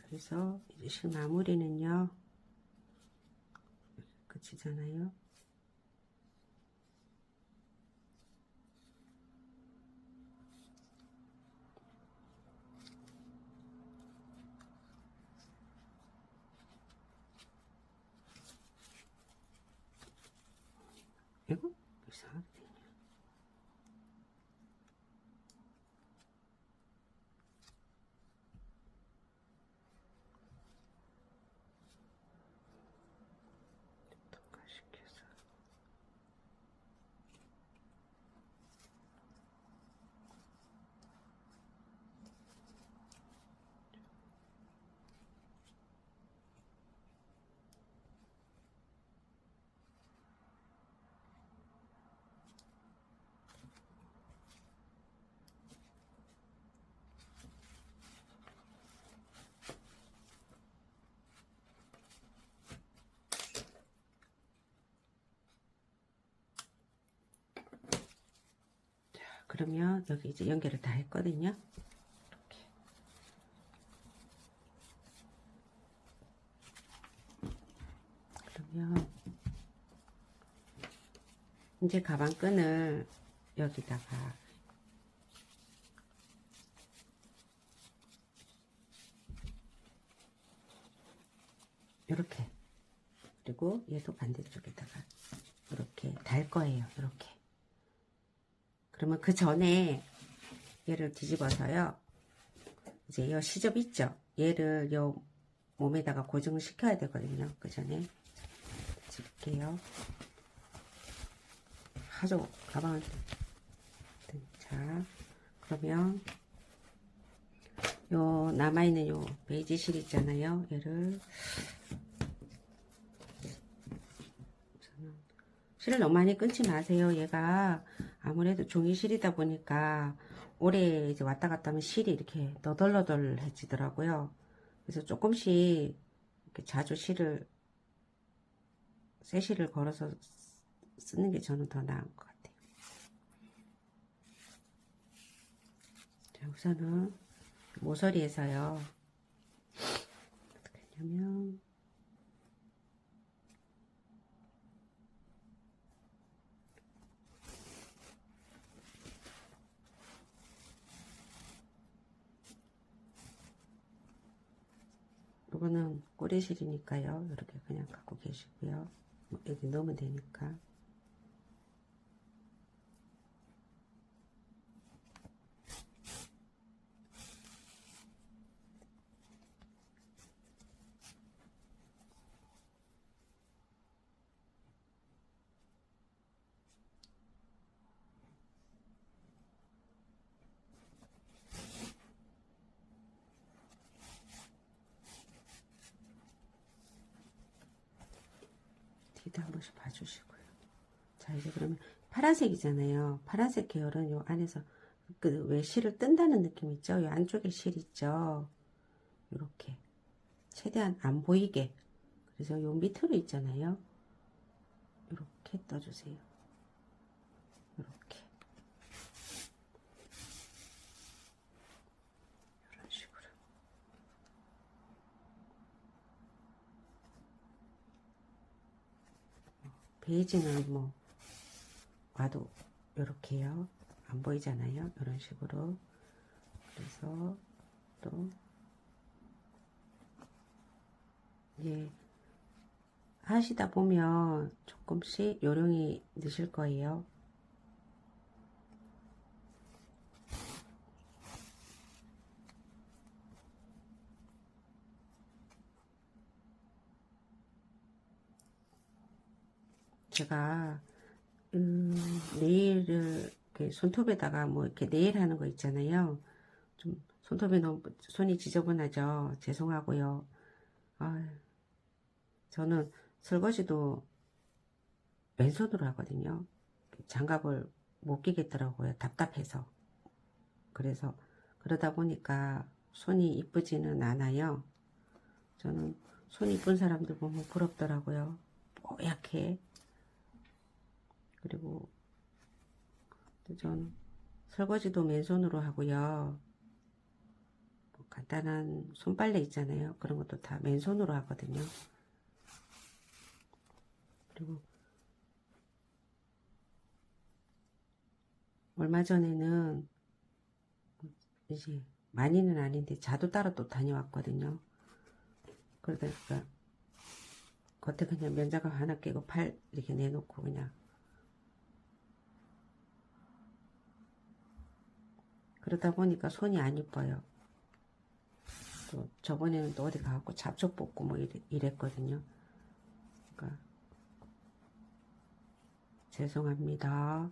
그래서 이제 실 마무리는요, 끝이잖아요. 이거 이상하게 되네. 통과시켜서 그러면 여기 이제 연결을 다 했거든요. 이렇게. 그러면 이제 가방끈을 여기다가 이렇게, 그리고 얘도 반대쪽에다가 이렇게 달 거예요. 이렇게. 그러면 그 전에 얘를 뒤집어서요, 이제 이 시접 있죠? 얘를 요 몸에다가 고정시켜야 되거든요. 그 전에 뒤집을게요. 하죠. 가방을. 자, 그러면 요 남아있는 요 베이지 실 있잖아요. 얘를 실을 너무 많이 끊지 마세요. 얘가 아무래도 종이실이다 보니까 오래 이제 왔다 갔다 하면 실이 이렇게 너덜너덜해지더라고요. 그래서 조금씩 이렇게 자주 실을, 새 실을 걸어서 쓰는 게 저는 더 나은 것 같아요. 자, 우선은 모서리에서요, 어떻게 하냐면, 이거는 꼬리실이니까요. 이렇게 그냥 갖고 계시고요. 여기 넣으면 되니까. 뒤도 한 번씩 봐주시고요. 자, 이제 그러면 파란색이잖아요. 파란색 계열은 요 안에서 그 왜 실을 뜬다는 느낌 있죠? 요 안쪽에 실 있죠? 이렇게 최대한 안 보이게, 그래서 요 밑으로 있잖아요. 이렇게 떠주세요. 이렇게 이런 식으로. 베이지는 뭐 와도 요렇게요. 안 보이잖아요. 이런 식으로. 그래서 또 예, 하시다 보면 조금씩 요령이 드실 거예요. 제가 네일을 이렇게 손톱에다가 뭐 이렇게 네일 하는 거 있잖아요. 좀 손톱이 너무 손이 지저분하죠. 죄송하고요. 아, 저는 설거지도 왼손으로 하거든요. 장갑을 못 끼겠더라고요. 답답해서. 그래서 그러다 보니까 손이 이쁘지는 않아요. 저는 손 이쁜 사람들 보면 부럽더라고요. 뽀얗게. 그리고 전 설거지도 맨손으로 하고요. 뭐 간단한 손빨래 있잖아요. 그런 것도 다 맨손으로 하거든요. 그리고 얼마 전에는 이제 많이는 아닌데 자도 따러 또 다녀왔거든요. 그러다가 겉에 그냥 면장갑 하나 끼고 팔 이렇게 내놓고 그냥 그러다 보니까 손이 안 이뻐요. 또 저번에는 또 어디 가갖고 잡초 뽑고 뭐 이랬거든요. 그러니까 죄송합니다.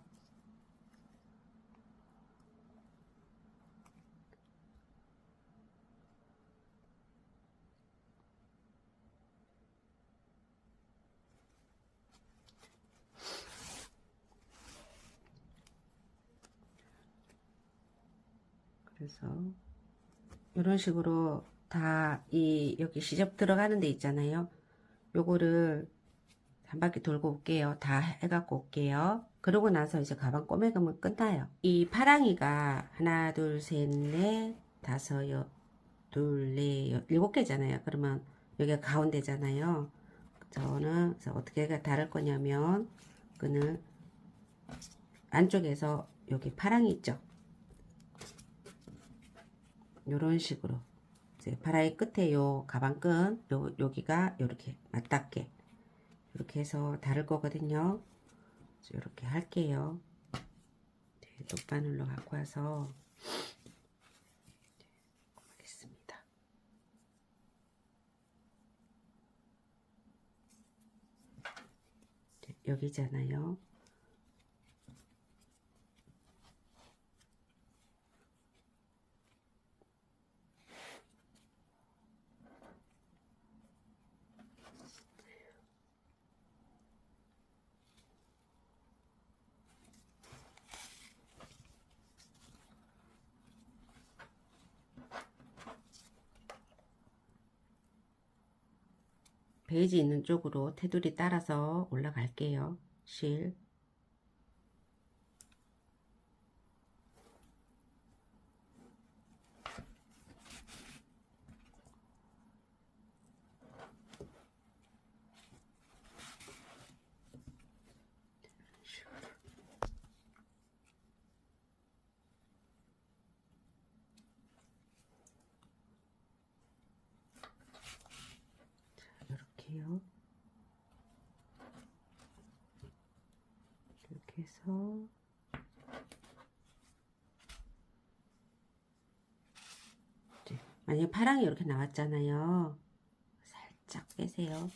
그래서 이런 식으로 다 이 여기 시접 들어가는 데 있잖아요. 요거를 한 바퀴 돌고 올게요. 다 해갖고 올게요. 그러고 나서 이제 가방 꼬매가면 끝나요. 이 파랑이가 하나, 둘, 셋, 넷, 다섯, 둘, 넷, 일곱 개잖아요. 그러면 여기가 가운데잖아요. 저는 그래서 어떻게 다를 거냐면 끈을 안쪽에서 여기 파랑이 있죠. 요런 식으로 이제 파랑이 끝에 요 가방끈 여기가 요렇게 맞닿게 이렇게 해서 다를 거거든요. 이렇게 할게요. 돗바늘로 갖고 와서 하겠습니다. 여기잖아요. 베이지 있는 쪽으로 테두리 따라서 올라갈게요. 실 이렇게요. 이렇게 해서 만약에 파랑이 이렇게 나왔잖아요. 살짝 빼세요.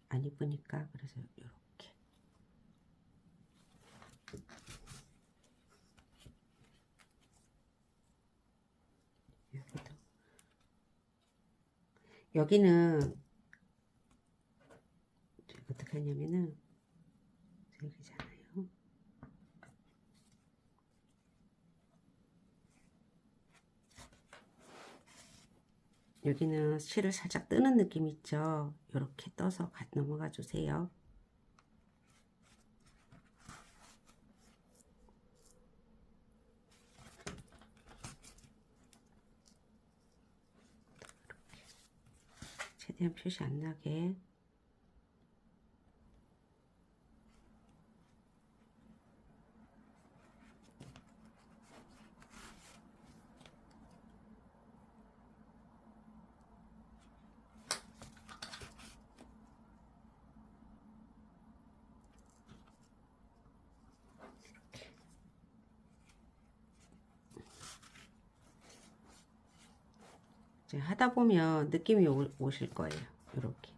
안 이쁘니까. 그래서 이렇게 여기도 여기는 어떻게 하냐면은 여기잖아요. 여기는 실을 살짝 뜨는 느낌 있죠. 이렇게 떠서 넘어가 주세요. 최대한 표시 안 나게 이제 하다 보면 느낌이 오실 거예요. 이렇게.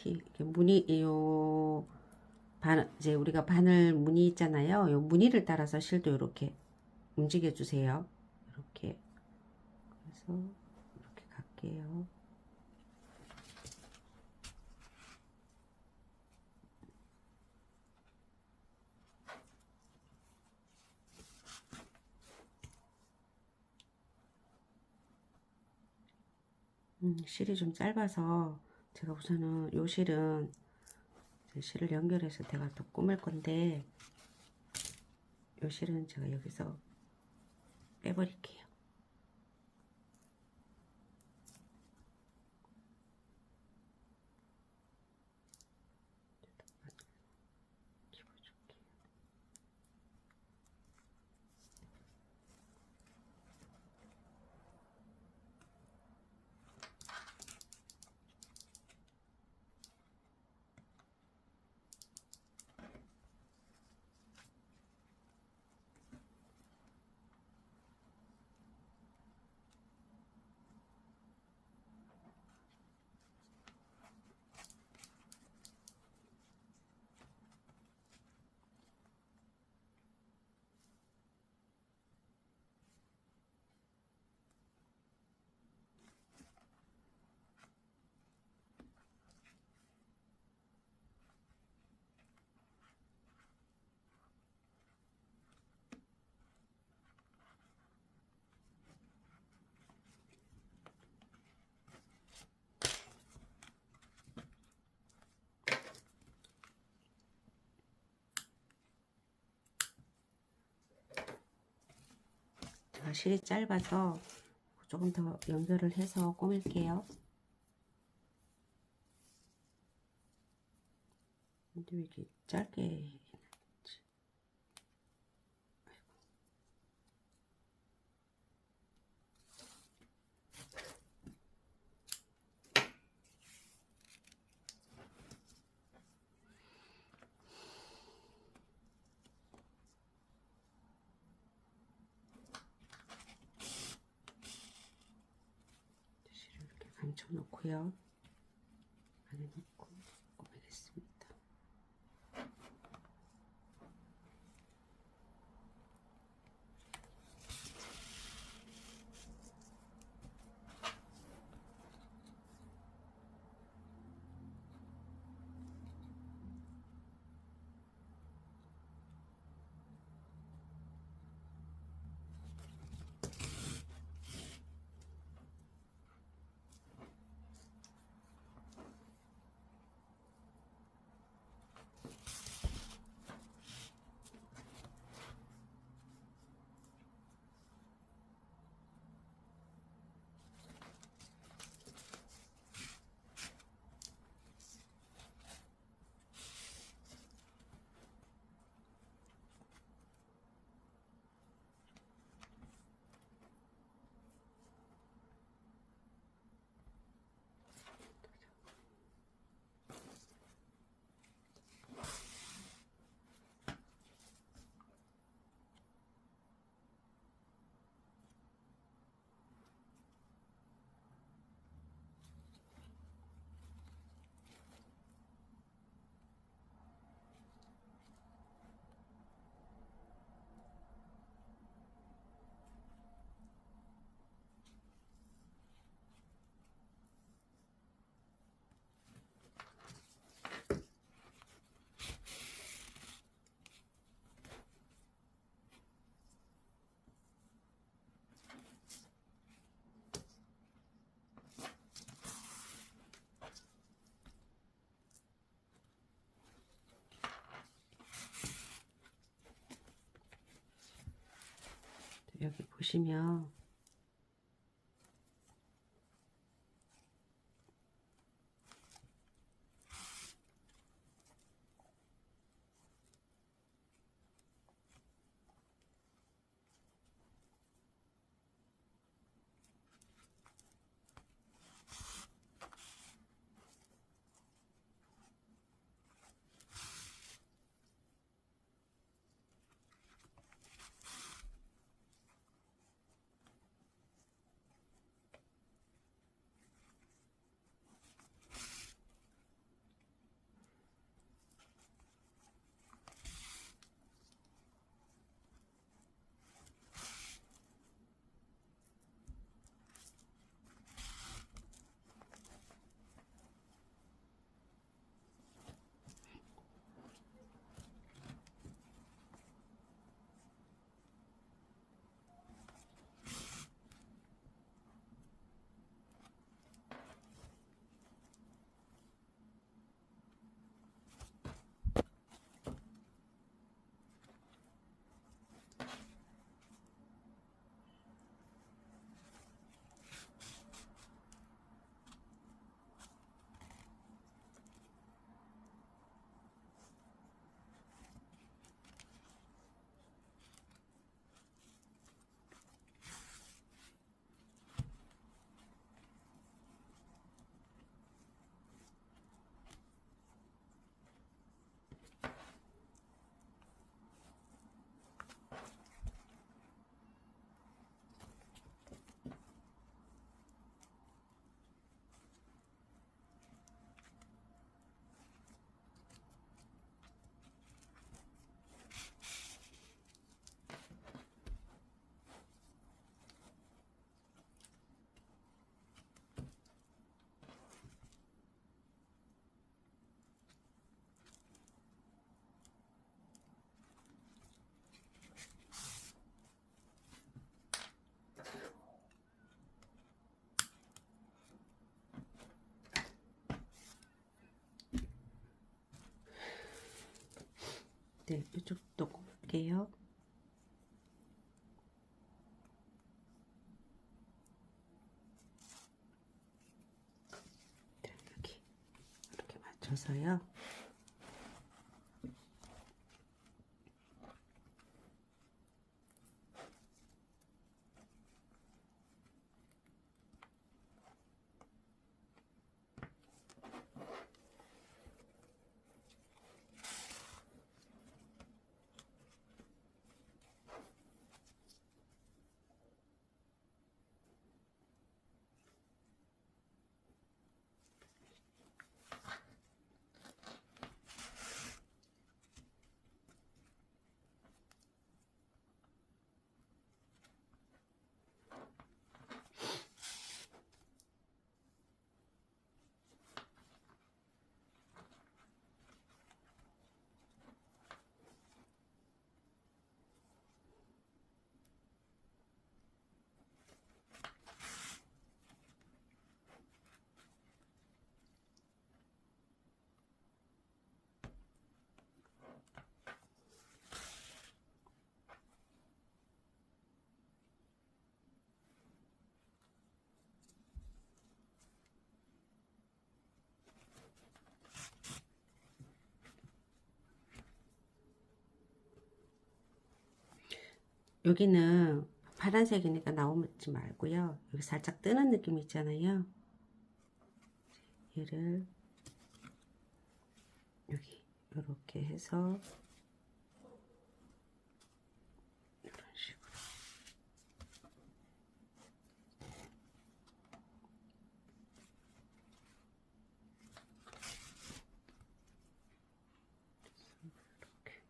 이렇게 무늬 이제 우리가 바늘 무늬 있잖아요. 요 무늬를 따라서 실도 이렇게 움직여 주세요. 이렇게. 그래서 이렇게 갈게요. 실이 좀 짧아서 제가 우선은 요 실은 실을 연결해서 제가 또 꾸밀 건데 요 실은 제가 여기서 빼버릴게요. 실이 짧아서 조금 더 연결을 해서 꾸밀게요. 근데 왜 이렇게 짧게 실을 이렇게 감춰 놓고요. 안에 넣고 꾸미겠습니다. 여기 보시면 네, 이쪽도 꼽을게요. 자, 여기 이렇게 맞춰서요. 여기는 파란색이니까 나오지 말고요. 여기 살짝 뜨는 느낌 있잖아요. 얘를 여기 이렇게 해서 이런 식으로 이렇게.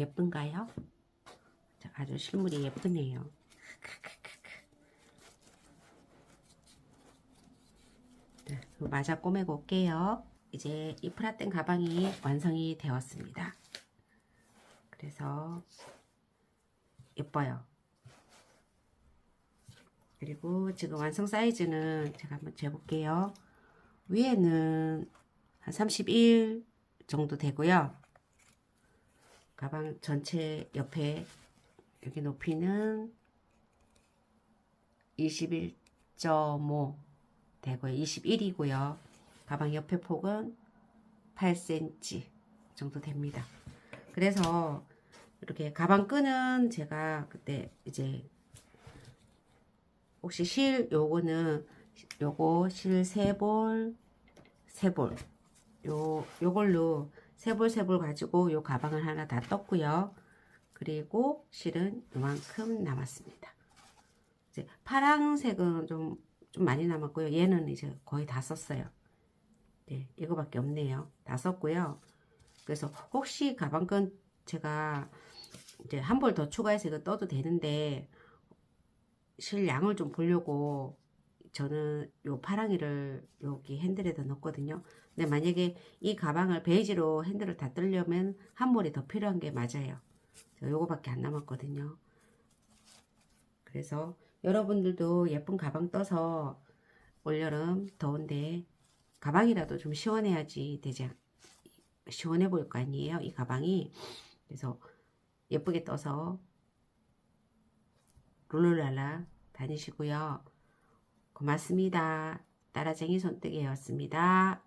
예쁜가요? 아주 실물이 예쁘네요. 네, 마저 꼬매고 올게요. 이제 이 프라땡 가방이 완성이 되었습니다. 그래서 예뻐요. 그리고 지금 완성 사이즈는 제가 한번 재볼게요. 위에는 한 31 정도 되고요. 가방 전체 옆에 여기 높이는 21.5 되고요. 21이고요. 가방 옆에 폭은 8cm 정도 됩니다. 그래서 이렇게 가방 끈은 제가 그때 이제 혹시 실 요거는 요거 실 3볼 요걸로 3볼 가지고 요 가방을 하나 다 떴고요. 그리고 실은 요만큼 남았습니다. 이제 파란색은 좀 많이 남았고요. 얘는 이제 거의 다 썼어요. 네, 이거밖에 없네요. 다 썼고요. 그래서 혹시 가방끈 제가 이제 한 벌 더 추가해서 이거 떠도 되는데 실 양을 좀 보려고 저는 요 파랑이를 여기 핸들에다 넣었거든요. 근데 만약에 이 가방을 베이지로 핸들을 다 뜨려면 한 벌이 더 필요한 게 맞아요. 요거밖에 안 남았거든요. 그래서 여러분들도 예쁜 가방 떠서 올여름 더운데 가방이라도 좀 시원해야지 되지, 시원해 보일 거 아니에요, 이 가방이. 그래서 예쁘게 떠서 룰루랄라 다니시고요. 고맙습니다. 따라쟁이 손뜨개였습니다.